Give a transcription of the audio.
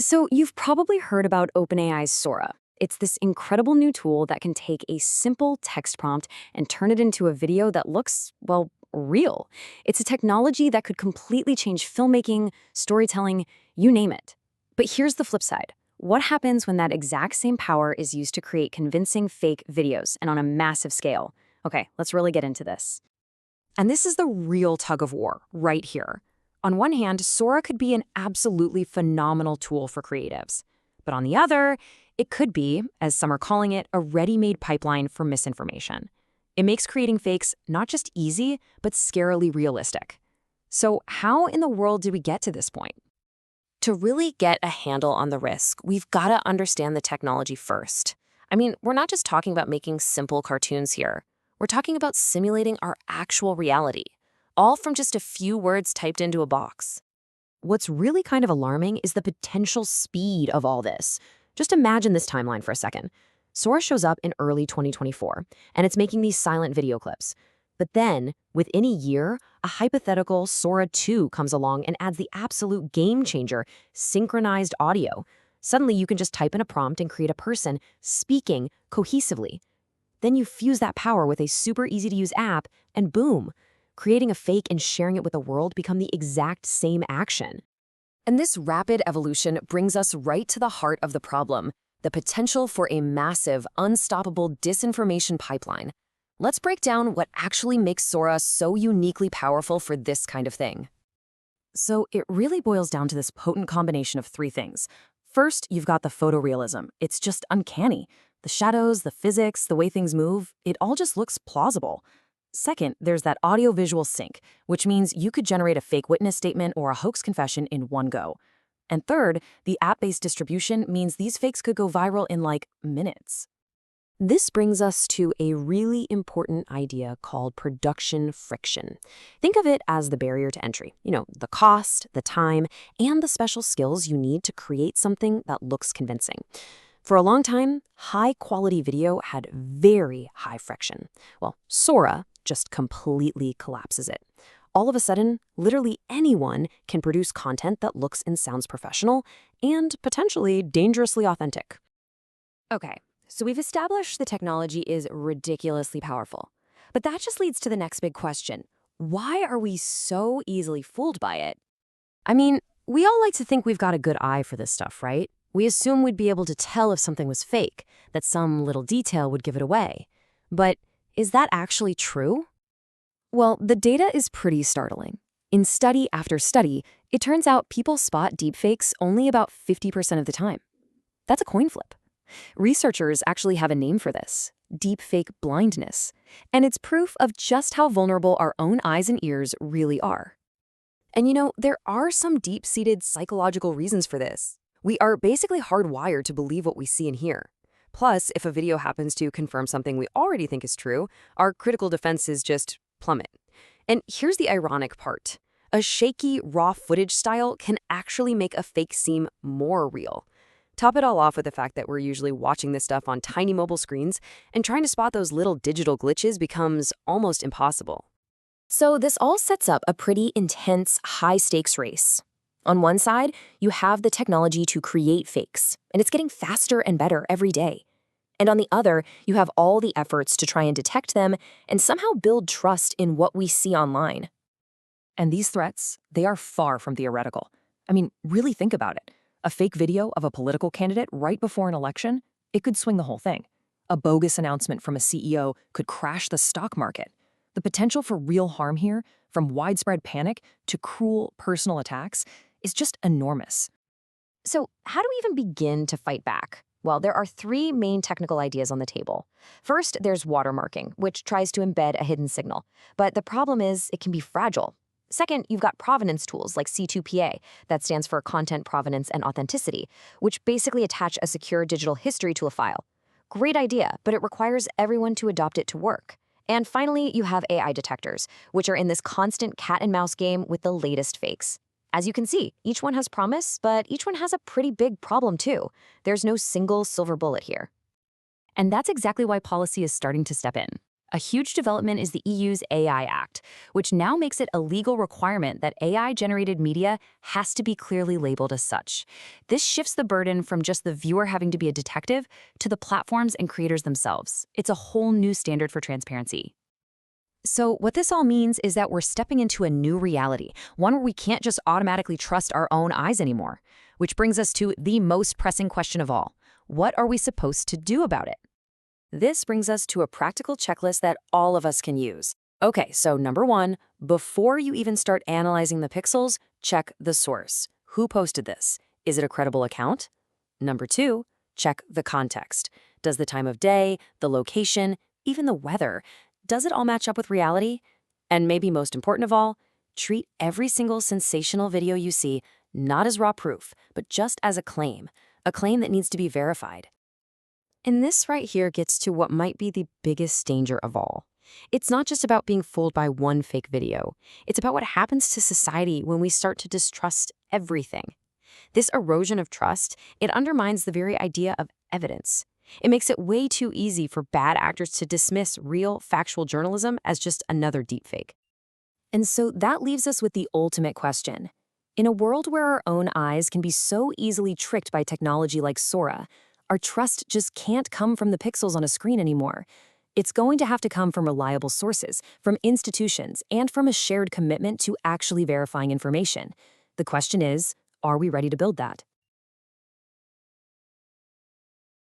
So you've probably heard about OpenAI's Sora. It's this incredible new tool that can take a simple text prompt and turn it into a video that looks, well, real. It's a technology that could completely change filmmaking, storytelling, you name it. But here's the flip side. What happens when that exact same power is used to create convincing fake videos and on a massive scale? Okay, let's really get into this. And this is the real tug of war right here. On one hand, Sora could be an absolutely phenomenal tool for creatives. But on the other, it could be, as some are calling it, a ready-made pipeline for misinformation. It makes creating fakes not just easy, but scarily realistic. So how in the world did we get to this point? To really get a handle on the risk, we've got to understand the technology first. I mean, we're not just talking about making simple cartoons here. We're talking about simulating our actual reality, all from just a few words typed into a box. What's really kind of alarming is the potential speed of all this. Just imagine this timeline for a second. Sora shows up in early 2024, and it's making these silent video clips. But then, within a year, a hypothetical Sora 2 comes along and adds the absolute game changer, synchronized audio. Suddenly, you can just type in a prompt and create a person speaking cohesively. Then you fuse that power with a super easy-to-use app, and boom, creating a fake and sharing it with the world become the exact same action. And this rapid evolution brings us right to the heart of the problem, the potential for a massive, unstoppable disinformation pipeline. Let's break down what actually makes Sora so uniquely powerful for this kind of thing. So it really boils down to this potent combination of three things. First, you've got the photorealism. It's just uncanny. The shadows, the physics, the way things move, it all just looks plausible. Second, there's that audio-visual sync, which means you could generate a fake witness statement or a hoax confession in one go. And third, the app-based distribution means these fakes could go viral in like minutes. This brings us to a really important idea called production friction. Think of it as the barrier to entry. The cost, the time, and the special skills you need to create something that looks convincing. For a long time, high-quality video had very high friction. Well, Sora just completely collapses it. All of a sudden, literally anyone can produce content that looks and sounds professional and potentially dangerously authentic. Okay, so we've established the technology is ridiculously powerful. But that just leads to the next big question. Why are we so easily fooled by it? I mean, we all like to think we've got a good eye for this stuff, right? We assume we'd be able to tell if something was fake, that some little detail would give it away. But is that actually true? Well, the data is pretty startling. In study after study, it turns out people spot deepfakes only about 50% of the time. That's a coin flip. Researchers actually have a name for this, deepfake blindness, and it's proof of just how vulnerable our own eyes and ears really are. And there are some deep-seated psychological reasons for this. We are basically hardwired to believe what we see and hear. Plus, if a video happens to confirm something we already think is true, our critical defenses just plummet. And here's the ironic part. A shaky, raw footage style can actually make a fake seem more real. Top it all off with the fact that we're usually watching this stuff on tiny mobile screens, and trying to spot those little digital glitches becomes almost impossible. So this all sets up a pretty intense, high-stakes race. On one side, you have the technology to create fakes, and it's getting faster and better every day. And on the other, you have all the efforts to try and detect them and somehow build trust in what we see online. And these threats, they are far from theoretical. I mean, really think about it. A fake video of a political candidate right before an election, it could swing the whole thing. A bogus announcement from a CEO could crash the stock market. The potential for real harm here, from widespread panic to cruel personal attacks, is just enormous. So how do we even begin to fight back? Well, there are three main technical ideas on the table. First, there's watermarking, which tries to embed a hidden signal. But the problem is it can be fragile. Second, you've got provenance tools like C2PA, that stands for Content Provenance and Authenticity, which basically attach a secure digital history to a file. Great idea, but it requires everyone to adopt it to work. And finally, you have AI detectors, which are in this constant cat-and-mouse game with the latest fakes. As you can see, each one has promise, but each one has a pretty big problem too. There's no single silver bullet here. And that's exactly why policy is starting to step in. A huge development is the EU's AI Act, which now makes it a legal requirement that AI-generated media has to be clearly labeled as such. This shifts the burden from just the viewer having to be a detective to the platforms and creators themselves. It's a whole new standard for transparency. So what this all means is that we're stepping into a new reality, one where we can't just automatically trust our own eyes anymore. Which brings us to the most pressing question of all. What are we supposed to do about it? This brings us to a practical checklist that all of us can use. Okay, so number 1, before you even start analyzing the pixels, check the source. Who posted this? Is it a credible account? Number 2, check the context. Does the time of day, the location, even the weather, does it all match up with reality? And maybe most important of all, treat every single sensational video you see not as raw proof, but just as a claim that needs to be verified. And this right here gets to what might be the biggest danger of all. It's not just about being fooled by one fake video. It's about what happens to society when we start to distrust everything. This erosion of trust, it undermines the very idea of evidence. It makes it way too easy for bad actors to dismiss real, factual journalism as just another deepfake. And so that leaves us with the ultimate question. In a world where our own eyes can be so easily tricked by technology like Sora, our trust just can't come from the pixels on a screen anymore. It's going to have to come from reliable sources, from institutions, and from a shared commitment to actually verifying information. The question is, are we ready to build that?